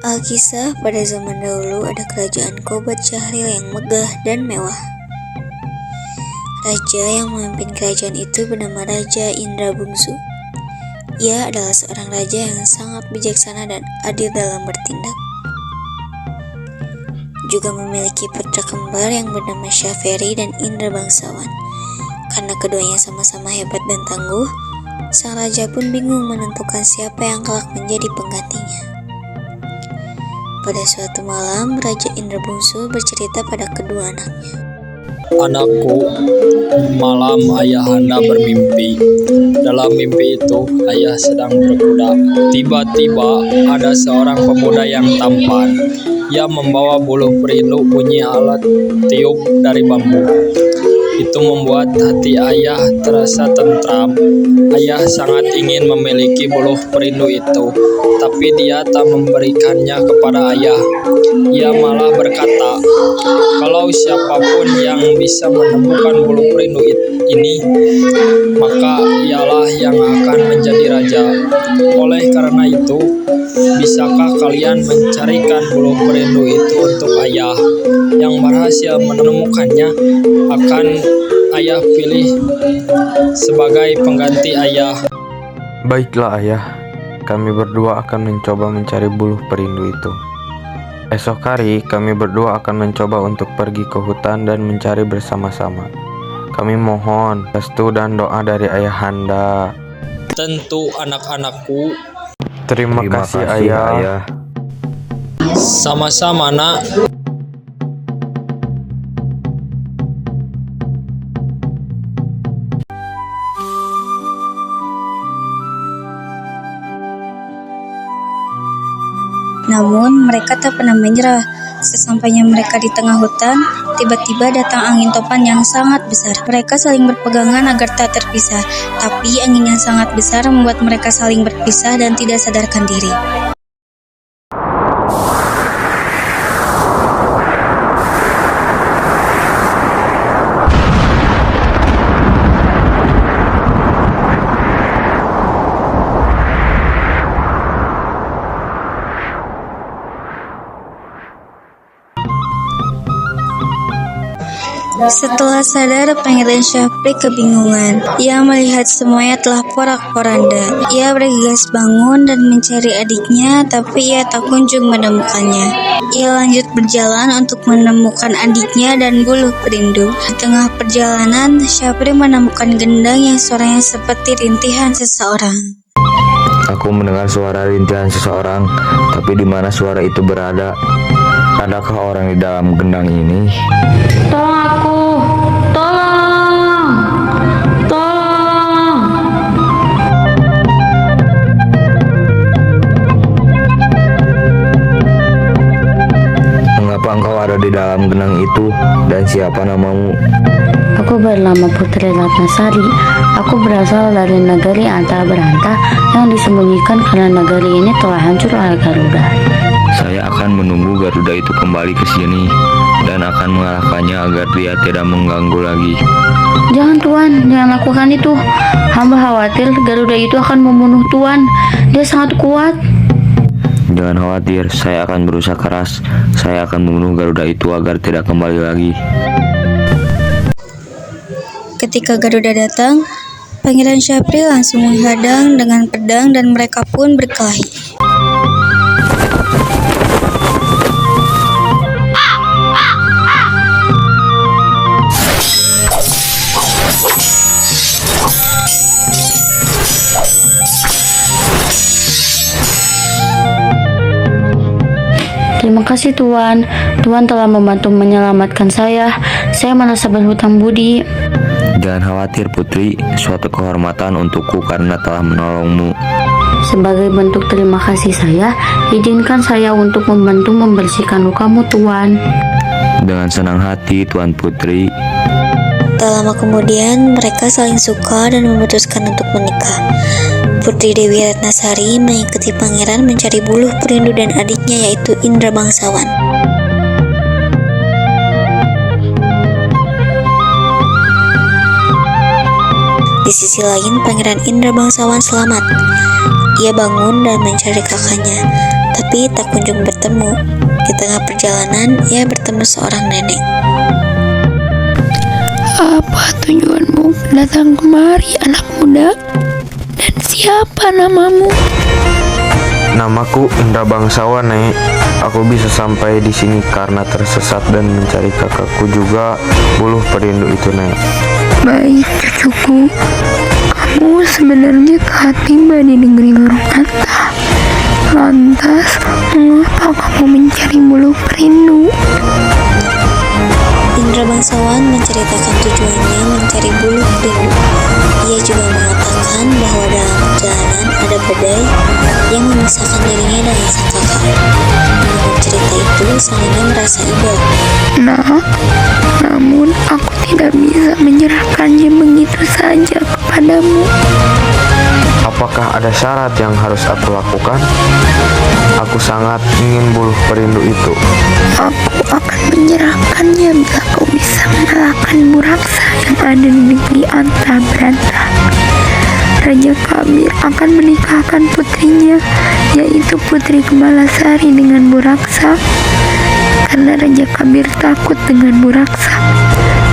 Alkisah, pada zaman dahulu ada kerajaan Qobat Syahril yang megah dan mewah. Raja yang memimpin kerajaan itu bernama Raja Indra Bungsu. Ia adalah seorang raja yang sangat bijaksana dan adil dalam bertindak. Juga memiliki putra kembar yang bernama Syaferi dan Indra Bangsawan. Karena keduanya sama-sama hebat dan tangguh, sang raja pun bingung menentukan siapa yang kelak menjadi penggantinya. Pada suatu malam, Raja Indra Bungsu bercerita pada kedua anaknya. Anakku, malam ayahanda bermimpi. Dalam mimpi itu, ayah sedang berkuda. Tiba-tiba ada seorang pemuda yang tampan. Ia membawa buluh perindu bunyi alat tiup dari bambu. Itu membuat hati ayah terasa tentram. Ayah sangat ingin memiliki buluh perindu itu, tapi dia tak memberikannya kepada ayah. Ia malah berkata, kalau siapapun yang bisa menemukan buluh perindu ini, maka ialah yang akan menjadi raja. Oleh karena itu, bisakah kalian mencarikan buluh perindu itu untuk ayah? Yang berhasil menemukannya akan ayah pilih sebagai pengganti ayah. Baiklah ayah, kami berdua akan mencoba mencari buluh perindu itu. Esok hari kami berdua akan mencoba untuk pergi ke hutan dan mencari bersama-sama. Kami mohon restu dan doa dari ayahanda. Tentu anak-anakku. Terima kasih ayah. Sama-sama nak. Namun mereka tak pernah menyerah. Sesampainya mereka di tengah hutan, tiba-tiba datang angin topan yang sangat besar. Mereka saling berpegangan agar tak terpisah, tapi angin yang sangat besar membuat mereka saling berpisah dan tidak sadarkan diri. Setelah sadar, Pangeran Syafri kebingungan. Ia melihat semuanya telah porak-poranda. Ia bergegas bangun dan mencari adiknya, tapi ia tak kunjung menemukannya. Ia lanjut berjalan untuk menemukan adiknya dan buluh perindu. Di tengah perjalanan, Syafri menemukan gendang yang suaranya seperti rintihan seseorang. Aku mendengar suara rintihan seseorang, tapi di mana suara itu berada? Adakah orang di dalam gendang ini? Tolong aku! Tolong! Tolong! Mengapa engkau ada di dalam gendang itu? Dan siapa namamu? Aku bernama Putri Ratnasari. Aku berasal dari negeri antara berantah yang disembunyikan karena negeri ini telah hancur oleh Garuda. Saya akan menunggu Garuda itu kembali ke sini dan akan mengalahkannya agar dia tidak mengganggu lagi. Jangan Tuan, jangan lakukan itu. Hamba khawatir Garuda itu akan membunuh Tuan. Dia sangat kuat. Jangan khawatir, saya akan berusaha keras. Saya akan membunuh Garuda itu agar tidak kembali lagi. Ketika Garuda datang, Pangeran Syafri langsung menghadang dengan pedang dan mereka pun berkelahi. Terima kasih Tuan. Tuan telah membantu menyelamatkan saya. Saya merasa berhutang budi. Jangan khawatir Putri, suatu kehormatan untukku karena telah menolongmu. Sebagai bentuk terima kasih saya, izinkan saya untuk membantu membersihkan lukamu Tuan. Dengan senang hati Tuan Putri. Tak lama kemudian, mereka saling suka dan memutuskan untuk menikah. Putri Dewi Ratnasari mengikuti pangeran mencari buluh perindu dan adiknya yaitu Indra Bangsawan. Di sisi lain, Pangeran Indra Bangsawan selamat. Ia bangun dan mencari kakaknya, tapi tak kunjung bertemu. Di tengah perjalanan, ia bertemu seorang nenek. Apa tujuanmu datang kemari, anak muda? Dan siapa namamu? Namaku Indra Bangsawan, Nek. Aku bisa sampai di sini karena tersesat dan mencari kakakku juga, Buluh Perindu itu, Nek. Baik, cucuku. Kamu sebenarnya telah tiba di negeri Lorong Anta. Lantas, mengapa kamu mencari Buluh Perindu? Indra Bangsawan menceritakan tujuannya mencari Buluh Perindu. Ia juga mengatakan bahwa dalam perjalanan ada badai yang memisahkan dirinya dengan sang kakak. Menurut cerita itu, sang nenek merasa iba. Nah, namun aku tidak bisa menyerahkannya begitu saja kepadamu. Apakah ada syarat yang harus aku lakukan? Aku sangat ingin Buluh Perindu itu. Aku akan menyerahkannya bila kau bisa mengalahkan Buraksa yang ada di negeri Anta Beranta. Raja Kabir akan menikahkan putrinya, yaitu Putri Kemalasari dengan Buraksa. Karena Raja Kabir takut dengan Buraksa,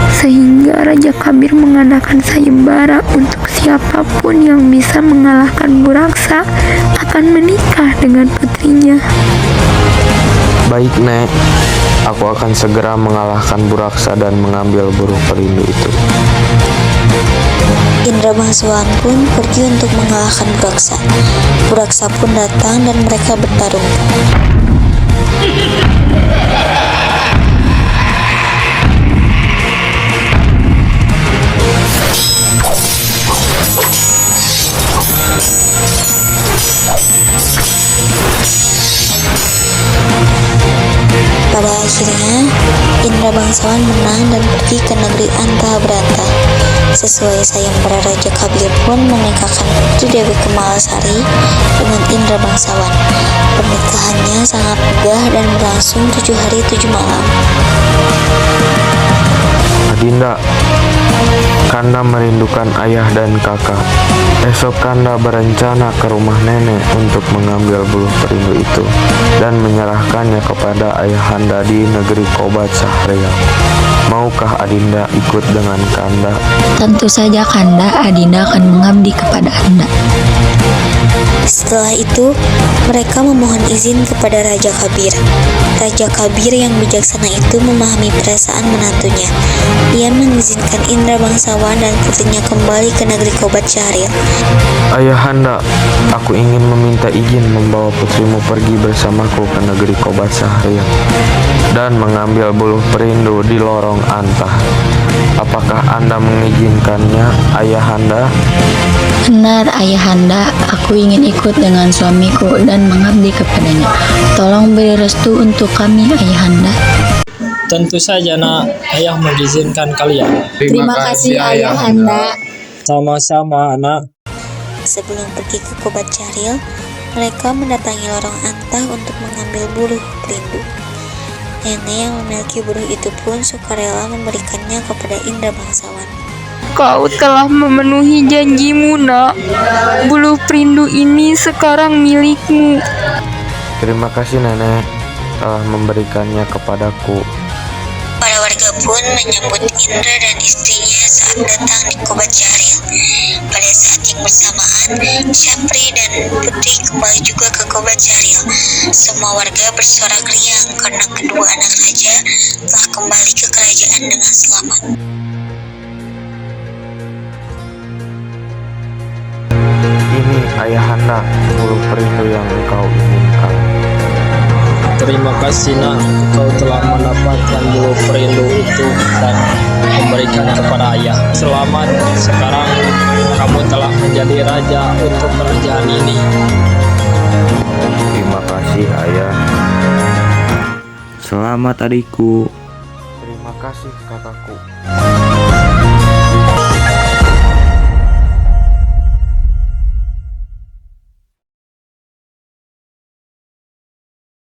sehingga Raja Kabir mengadakan sayembara untuk siapapun yang bisa mengalahkan Buraksa akan menikah dengan putrinya. Baik, Nek. Aku akan segera mengalahkan Buraksa dan mengambil Buluh Perindu itu. Indra Bangsawan pun pergi untuk mengalahkan Buraksa. Buraksa pun datang dan mereka bertarung. Pada akhirnya, Indra Bangsawan menang dan pergi ke negeri Anta Beranta. Sesuai sayembara, Raja Kabir pun menikahkan Putri Dewi Kemalasari dengan Indra Bangsawan. Pernikahannya sangat megah dan berlangsung 7 hari 7 malam. Adinda, Kanda merindukan ayah dan kakak. Esok Kanda berencana ke rumah nenek untuk mengambil Buluh Perindu itu dan menyerahkannya kepada ayahanda di negeri Kobat Sahrial. Maukah Adinda ikut dengan Kanda? Tentu saja Kanda, Adinda akan mengabdi kepada Anda. Setelah itu, mereka memohon izin kepada Raja Kabir. Raja Kabir yang bijaksana itu memahami perasaan menantunya. Ia mengizinkan Indra Bangsawan dan putrinya kembali ke negeri Kobat Syahril. Ayahanda, aku ingin meminta izin membawa putrimu pergi bersamaku ke negeri Kobat Sahrial dan mengambil Buluh Perindu di Lorong Anta. Apakah Anda mengizinkannya, Ayahanda? Benar, Ayahanda. Aku ingin ikut dengan suamiku dan mengabdi kepadanya. Tolong beri restu untuk kami, Ayahanda. Tentu saja, Nak. Ayah mengizinkan kalian. Terima kasih, Ayahanda. Sama-sama, Nak. Sebelum pergi ke Kobat Syahril, mereka mendatangi Lorong Anta untuk mengambil Buluh Perindu. Nenek yang memiliki buluh itu pun sukarela memberikannya kepada Indra Bangsawan. Kau telah memenuhi janjimu, Nak. Buluh Perindu ini sekarang milikmu. Terima kasih, Nenek, telah memberikannya kepadaku. Para warga pun menyambut Indra dan istrinya saat datang di Kobat Syahril. Pada saat yang bersamaan, Syapri dan Putri kembali juga ke Kobat Syahril. Semua warga bersorak riang karena kedua anak raja telah kembali ke kerajaan dengan selamat. Ini Ayahanda, Buluh Perindu yang engkau inginkan. Terima kasih, Nak. Kau telah mendapatkan Buluh Perindu itu dan memberikan kepada ayah. Selamat, sekarang kamu telah menjadi raja untuk kerajaan ini. Terima kasih, Ayah. Selamat adikku. Terima kasih, kakakku.